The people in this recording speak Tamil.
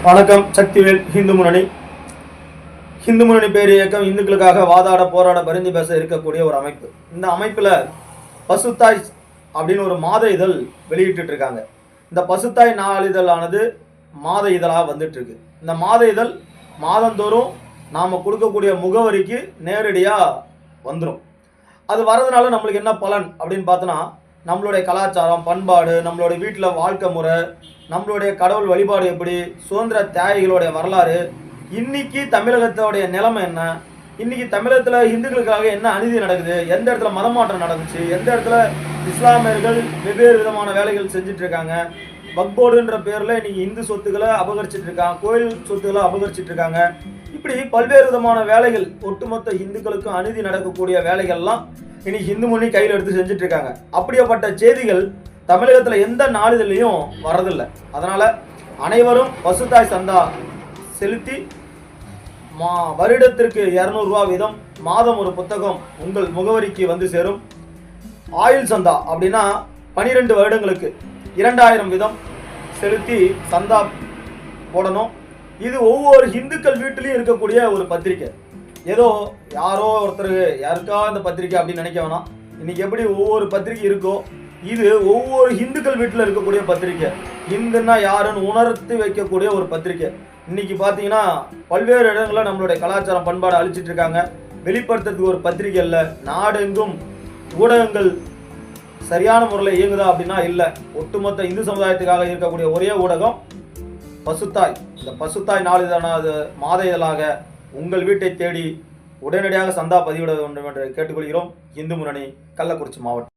வணக்கம். சக்திவேல். இந்து முன்னணி பேர் இயக்கம் இந்துக்களுக்காக வாதாட போராட பரிந்து பேச இருக்கக்கூடிய ஒரு அமைப்பு. இந்த அமைப்பில் பசுத்தாய் அப்படின்னு ஒரு மாத இதழ் வெளியிட்டு இருக்காங்க. இந்த பசுத்தாய் நாளிதழானது மாத இதழாக வந்துட்டு இருக்கு. இந்த மாத இதழ் மாதந்தோறும் நாம் கொடுக்கக்கூடிய முகவரிக்கு நேரடியாக வந்துடும். அது வர்றதுனால நம்மளுக்கு என்ன பலன் அப்படின்னு பார்த்தோன்னா, நம்மளுடைய கலாச்சாரம், பண்பாடு, நம்மளுடைய வீட்டில் வாழ்க்கை முறை, நம்மளுடைய கடவுள் வழிபாடு எப்படி, சுதந்திர தியாகிகளுடைய வரலாறு, இன்னைக்கு தமிழகத்தோடைய நிலைமை என்ன, இன்னைக்கு தமிழகத்தில் இந்துக்களுக்காக என்ன அநீதி நடக்குது, எந்த இடத்துல மதமாற்றம் நடந்துச்சு, எந்த இடத்துல இஸ்லாமியர்கள் வெவ்வேறு விதமான வேலைகள் செஞ்சுட்டு இருக்காங்க, வக்போர்டுன்ற பேரில் இன்னைக்கு இந்து சொத்துக்களை அபகரிச்சிட்டு இருக்காங்க, கோயில் சொத்துக்களை அபகரிச்சிட்டு இருக்காங்க. இப்படி பல்வேறு விதமான வேலைகள், ஒட்டுமொத்த இந்துக்களுக்கும் அநீதி நடக்கக்கூடிய வேலைகள்லாம் இன்னைக்கு இந்து முன்னணி கையில் எடுத்து செஞ்சுட்டு இருக்காங்க. அப்படிப்பட்ட செய்திகள் தமிழகத்தில் எந்த நாளிதழையும் வரதில்லை. அதனால் அனைவரும் பசுத்தாய் சந்தா செலுத்தி வருடத்திற்கு 200 ரூபா வீதம் மாதம் ஒரு புத்தகம் உங்கள் முகவரிக்கு வந்து சேரும். ஆயுள் சந்தா அப்படின்னா 12 வருடங்களுக்கு 2000 வீதம் செலுத்தி சந்தா போடணும். இது ஒவ்வொரு இந்துக்கள் வீட்டிலையும் இருக்கக்கூடிய ஒரு பத்திரிக்கை. ஏதோ யாரோ ஒருத்தர் யாருக்கா இந்த பத்திரிக்கை அப்படின்னு நினைக்க வேணாம். இன்னைக்கு எப்படி ஒவ்வொரு பத்திரிக்கை இருக்கோ, இது ஒவ்வொரு இந்துக்கள் வீட்டில் இருக்கக்கூடிய பத்திரிக்கை. இந்துன்னா யாருன்னு உணர்த்தி வைக்கக்கூடிய ஒரு பத்திரிக்கை. இன்னைக்கு பார்த்தீங்கன்னா பல்வேறு இடங்களில் நம்மளுடைய கலாச்சாரம் பண்பாடு அழிச்சிட்டு இருக்காங்க. வெளிப்படுத்துறதுக்கு ஒரு பத்திரிக்கை இல்லை. நாடெங்கும் ஊடகங்கள் சரியான முறையில் இயங்குதா அப்படின்னா இல்லை. ஒட்டுமொத்த இந்து சமுதாயத்துக்காக இருக்கக்கூடிய ஒரே ஊடகம் பசுத்தாய். இந்த பசுத்தாய் நாளிதழானது மாத இதழாக உங்கள் வீட்டை தேடி உடனடியாக சந்தா பதிவிட வேண்டும் என்று கேட்டுக்கொள்கிறோம். இந்து முன்னணி, கள்ளக்குறிச்சி மாவட்டம்.